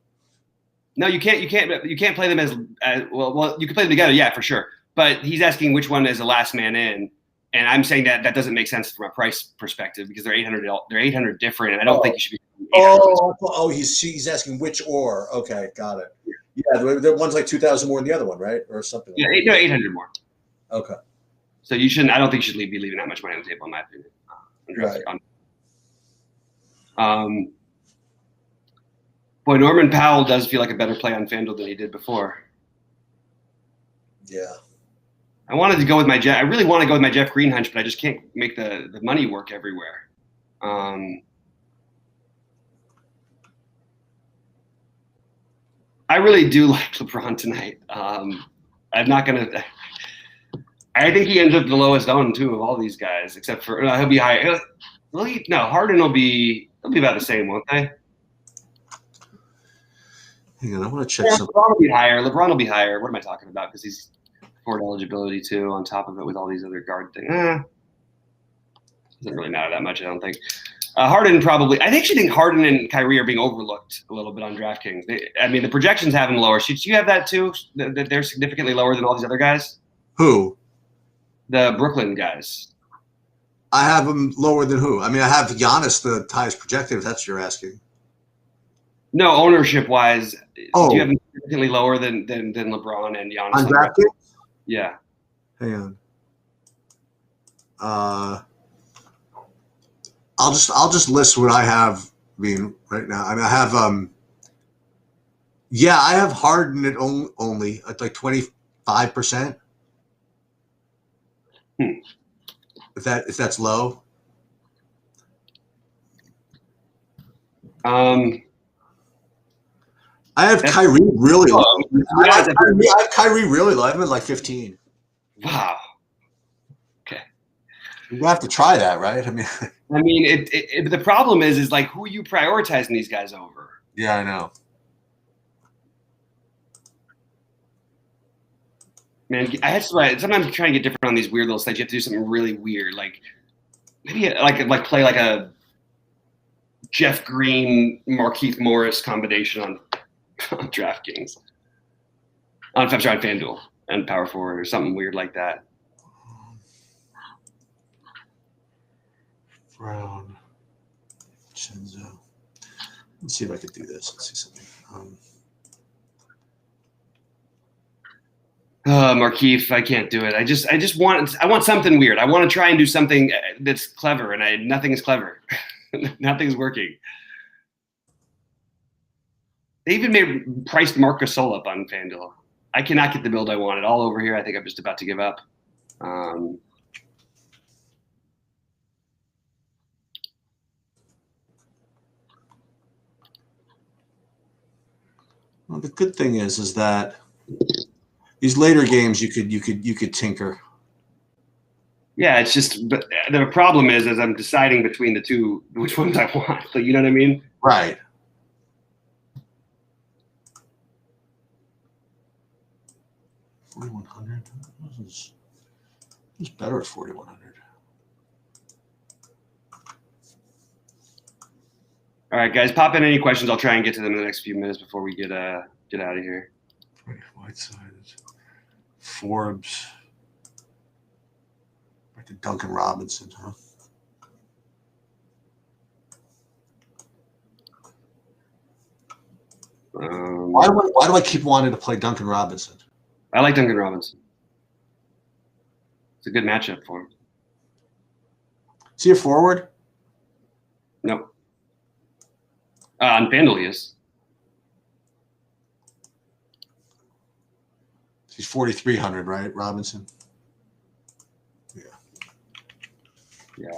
No, you can't play them as well. You can play them together, yeah, for sure. But he's asking which one is the last man in, and I'm saying that doesn't make sense from a price perspective because they're 800. They're 800 different, and I don't think you should be. He's asking which or. Okay, got it. Yeah, the one's 2,000 more than the other one, right, or something. Yeah, 800 more. Okay. So you shouldn't. I don't think you should be leaving that much money on the table, in my opinion. Right. Boy, Norman Powell does feel like a better play on FanDuel than he did before. Yeah. I wanted to go with I really want to go with my Jeff Green hunch, but I just can't make the money work everywhere. I really do like LeBron tonight. I'm not gonna. I think he ends up the lowest owned too of all these guys, except for he'll be high. No, Harden will be. They'll be about the same, won't they? Hang on, I want to check something. LeBron will be higher. LeBron will be higher. What am I talking about? Because he's forward eligibility too, on top of it with all these other guard things. Doesn't really matter that much, I don't think. Harden probably. I actually think Harden and Kyrie are being overlooked a little bit on DraftKings. The projections have them lower. Should you have that too? That they're significantly lower than all these other guys? Who? The Brooklyn guys. I have them lower than who? I have Giannis the highest projected, if that's what you're asking. No, ownership-wise, do you have them Oh, significantly lower than LeBron and Giannis? on DraftKings? Yeah. Hang on. I'll just list what I have right now. I have I have Harden at only at like 25%. If that's low. I have Kyrie really low. I have Kyrie really low. I have him at like 15. Wow. Okay. You have to try that, right? The problem is like who are you prioritizing these guys over? Yeah, I know. Man, sometimes trying to get different on these weird little sites. You have to do something really weird, like maybe like play like a Jeff Green, Markieff Morris combination on DraftKings. I'm sorry, on FanDuel and Power Forward or something weird like that. Brown, Chenzo. Let's see if I could do this. Let's see something. Markieff, I can't do it. I want something weird. I want to try and do something that's clever, and nothing is clever. Nothing's working. They even priced Marc Gasol up on FanDuel. I cannot get the build I wanted all over here. I think I'm just about to give up. Well, the good thing is that these later games you could tinker. Yeah, it's just, but the problem is as I'm deciding between the two, which ones I want. So you know what I mean? Right. $4,100. This is better at $4,100. All right, guys, pop in any questions. I'll try and get to them in the next few minutes before we get out of here. Whiteside, Forbes, back to Duncan Robinson, huh? Why do I keep wanting to play Duncan Robinson? I like Duncan Robinson. It's a good matchup for him. Is he a forward? No. On FanDuel, he is. He's 4,300, right, Robinson? Yeah. Yeah.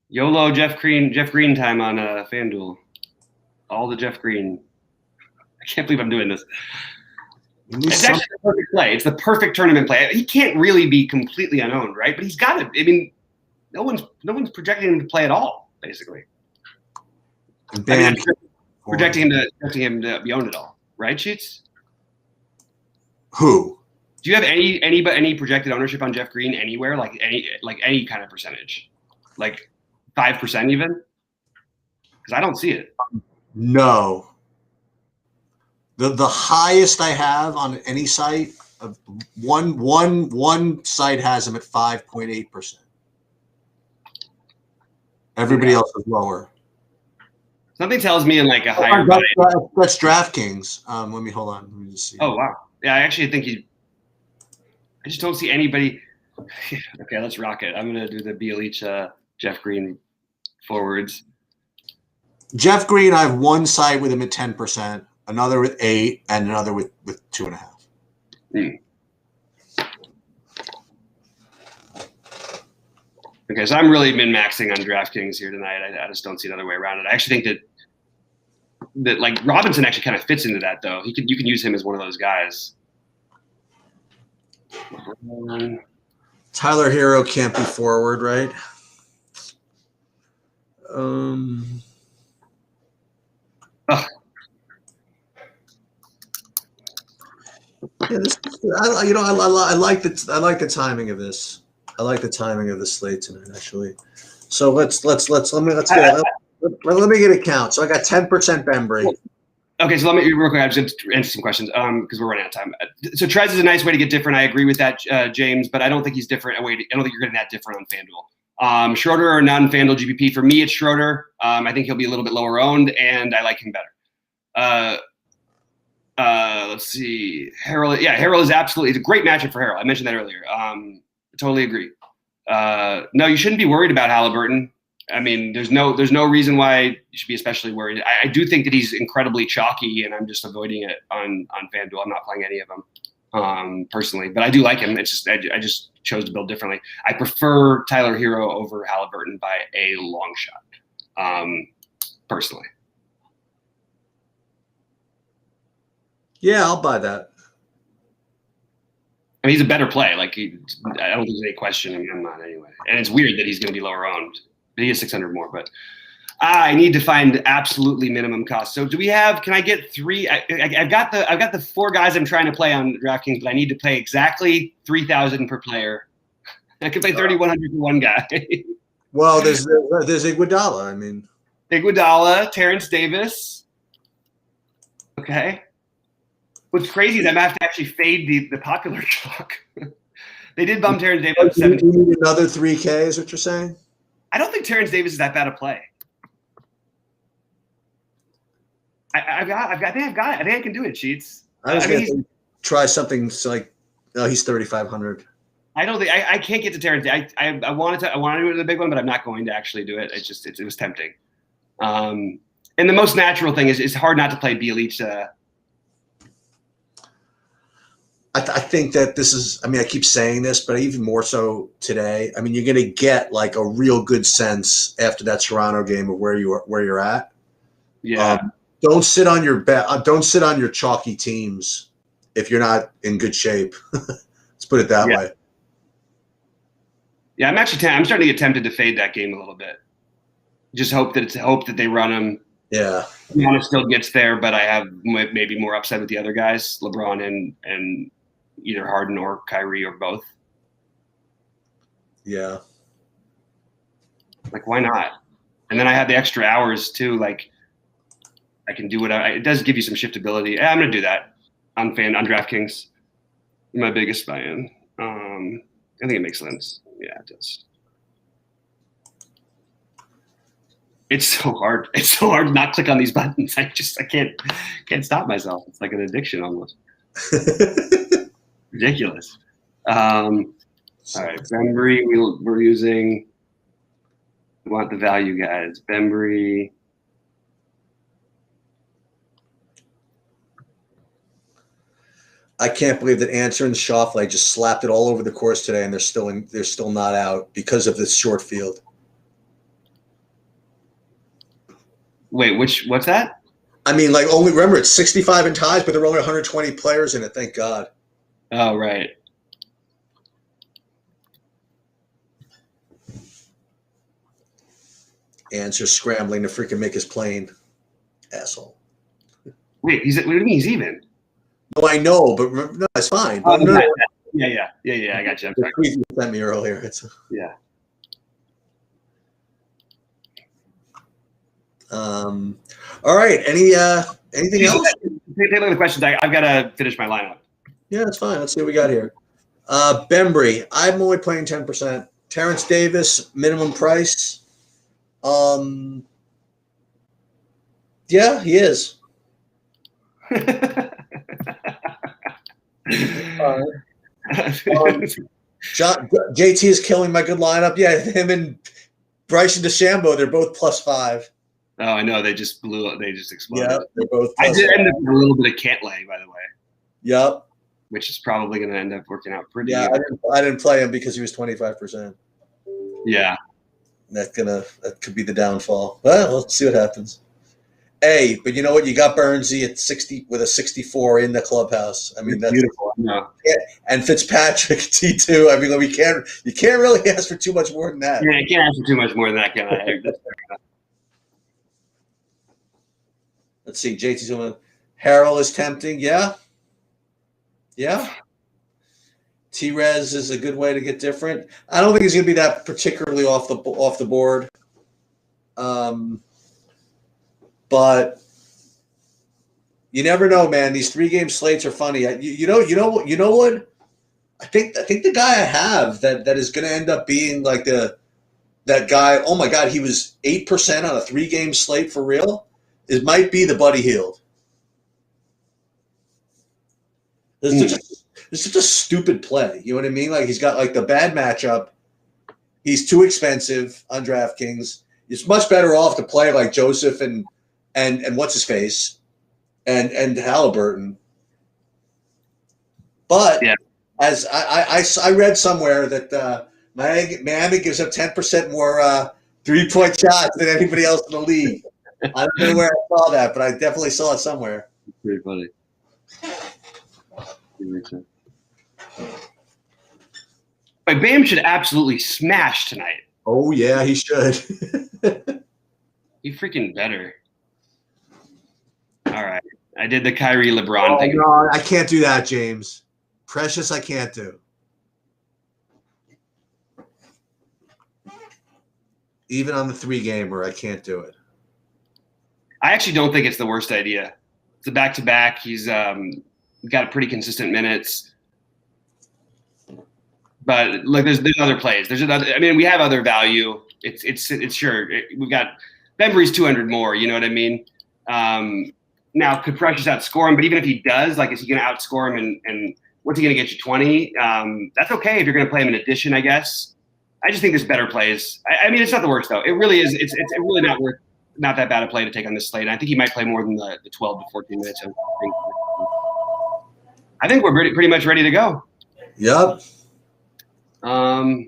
YOLO Jeff Green time on FanDuel. All the Jeff Green. I can't believe I'm doing this. It's actually the perfect play. It's the perfect tournament play. He can't really be completely unowned, right? But he's got it. No one's projecting him to play at all, basically. Projecting him to be owned at all, right, Sheets? Who? Do you have any projected ownership on Jeff Green anywhere? Like any kind of percentage, like 5% even? Because I don't see it. No. The highest I have on any site, one site has him at 5.8%. Everybody else is lower. Something tells me in like a higher. That's DraftKings. Let me just see. Oh wow! Yeah, I actually think I just don't see anybody. Okay, let's rock it. I'm gonna do the Bjelica Jeff Green forwards. Jeff Green, I have one site with him at 10%, another with 8, and another with 2.5. Okay, so I'm really min-maxing on DraftKings here tonight. I just don't see another way around it. I actually think that like Robinson actually kind of fits into that, though. You can use him as one of those guys. Tyler Hero can't be forward, right? Yeah, I like the timing of this. I like the timing of the slate tonight, actually. So let me get a count. So I got 10% Bembry. Okay, so let me real quick. I just answer some questions because we're running out of time. So Trez is a nice way to get different. I agree with that, James, but I don't think he's different. I don't think you're getting that different on FanDuel. Schroeder or non-FanDuel GPP for me, it's Schroeder. I think he'll be a little bit lower owned, and I like him better. Let's see, Harrell. Yeah, Harrell is absolutely. It's a great matchup for Harrell. I mentioned that earlier. I totally agree. No, you shouldn't be worried about Halliburton. I mean, there's no reason why you should be especially worried. I do think that he's incredibly chalky, and I'm just avoiding it on FanDuel. I'm not playing any of them personally, but I do like him. It's just I just chose to build differently. I prefer Tyler Hero over Halliburton by a long shot, personally. Yeah, I'll buy that. I mean, he's a better play. Like, I don't think there's any question. I mean, I'm not anyway. And it's weird that he's going to be lower owned. He is 600 more, but I need to find absolutely minimum cost. So do we have? Can I get 3? I've got the 4 guys I'm trying to play on DraftKings, but I need to play exactly 3,000 per player. I could play 3,100 for one guy. Well, there's Iguodala. I mean, Iguodala, Terrence Davis. Okay. What's crazy is I'm going to have to actually fade the popular chalk. They did bump Terrence Davis up 17. You need another 3K, is what you're saying? I don't think Terrence Davis is that bad a play. I think I can do it, Sheets. I was going to try something like, no, he's 3,500. I don't think I can't get to Terrence. I wanted to do it in the big one, but I'm not going to actually do it. It was tempting. And the most natural thing is it's hard not to play Bjelica. I think that this is, I mean, I keep saying this, but even more so today. I mean, you're going to get like a real good sense after that Toronto game of where you're at. Yeah. Don't sit on your chalky teams if you're not in good shape. Let's put it that way. Yeah, I'm starting to get tempted to fade that game a little bit. Just hope that they run him. Yeah. Giannis still gets there, but I have maybe more upside with the other guys, LeBron and either Harden or Kyrie or both. Yeah. Like, why not? And then I have the extra hours too. Like, I can do it does give you some shiftability. I'm going to do that on DraftKings. I'm my biggest buy-in. I think it makes sense. Yeah, it does. It's so hard. It's so hard to not click on these buttons. I can't stop myself. It's like an addiction almost. Ridiculous. All right, Bembry. We're using. We want the value guys. Bembry. I can't believe that Answer and Schauffele just slapped it all over the course today, and they're still not out because of this short field. Wait, what's that? I mean, like, only remember it's 65 in ties, but there are only 120 players in it. Thank God. Oh, right. Answer scrambling to freaking make his plane, asshole. Wait, what do you mean he's even? No, I know, but no, it's fine. Oh, no. Yeah. I got you. I'm sorry. You sent me earlier. Yeah. All right. Anything else? Take a look at the questions. I've got to finish my lineup. Yeah, that's fine. Let's see what we got here. Bembry, I'm only playing 10%. Terrence Davis, minimum price. Yeah, he is. JT is killing my good lineup. Yeah, him and Bryson DeChambeau, they're both +5. Oh, I know. They just blew up. They just exploded. Yeah, they're both. I did end up with a little bit of Cantlay, by the way. Yep. Which is probably going to end up working out pretty. Yeah, I didn't play him because he was 25%. Yeah. That could be the downfall. Well, let's see what happens. Hey, but you know what? You got Burnsy at 60 with a 64 in the clubhouse. I mean, that's beautiful. No. Yeah, and Fitzpatrick T2. I mean, you can't really ask for too much more than that. Yeah, you can't ask for too much more than that, can I? That's fair enough. Let's see. JT's doing. Harrell is tempting. Yeah. Yeah. T-Rez is a good way to get different. I don't think he's going to be that particularly off the board. But you never know, man. These 3-game slates are funny. You know what? I think the guy I have that is going to end up being like that guy. Oh my God, he was 8% on a 3-game slate for real. It might be the Buddy Hield. It's such a stupid play. You know what I mean? Like he's got like the bad matchup. He's too expensive on DraftKings. It's much better off to play like Joseph and what's his face and Halliburton. But yeah. As I read somewhere that Miami gives up 10% more 3-point shots than anybody else in the league. I don't know where I saw that, but I definitely saw it somewhere. Pretty funny. But Bam should absolutely smash tonight. Oh yeah, he should. He freaking better. All right, I did the Kyrie LeBron thing. No, I can't do that, James. Precious, I can't do. Even on the 3-gamer, I can't do it. I actually don't think it's the worst idea. It's a back-to-back. He's got pretty consistent minutes. But like, there's other plays. There's another. I mean, we have other value. It's sure we've got Bembry's 200 more. You know what I mean? Now could Precious outscore him? But even if he does, like, is he going to outscore him? And what's he going to get you 20? That's okay if you're going to play him in addition, I guess. I just think there's better plays. I mean, it's not the worst though. It really is. It's really not that bad a play to take on this slate. I think he might play more than the 12 to 14 minutes. I think we're pretty much ready to go. Yep. I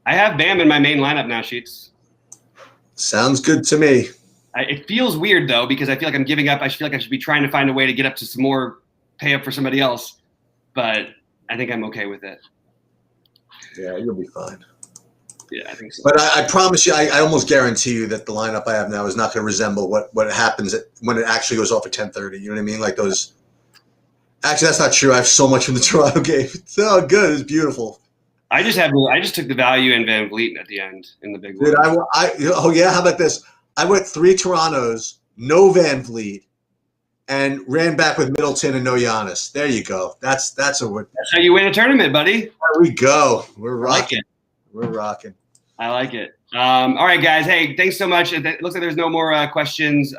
have Bam in my main lineup now, Sheets. Sounds good to me. It feels weird, though, because I feel like I'm giving up. I feel like I should be trying to find a way to get up to some more pay up for somebody else. But I think I'm okay with it. Yeah, you'll be fine. Yeah, I think so. But I promise you, I almost guarantee you that the lineup I have now is not going to resemble what happens when it actually goes off at 10:30. You know what I mean? Like those. Actually, that's not true. I have so much from the Toronto game. It's so good. It's beautiful. I just took the value in Van Vliet at the end in the big one. Dude, oh yeah, how about this? I went 3 Torontos, no Van Vliet, and ran back with Middleton and no Giannis. There you go. That's how you win a tournament, buddy. There we go. We're rocking. I like it. We're rocking. I like it. All right, guys. Hey, thanks so much. It looks like there's no more questions.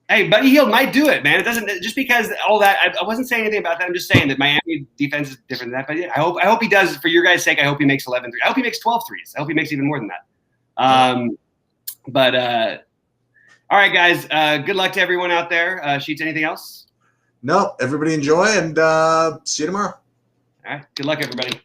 Hey, Buddy Hield might do it, man. It doesn't just because all that. I wasn't saying anything about that. I'm just saying that Miami defense is different than that. But yeah, I hope he does. For your guys' sake, I hope he makes 11 threes. I hope he makes 12 threes. I hope he makes even more than that. All right, guys. Good luck to everyone out there. Sheets, anything else? No, everybody enjoy and see you tomorrow. All right. Good luck, everybody.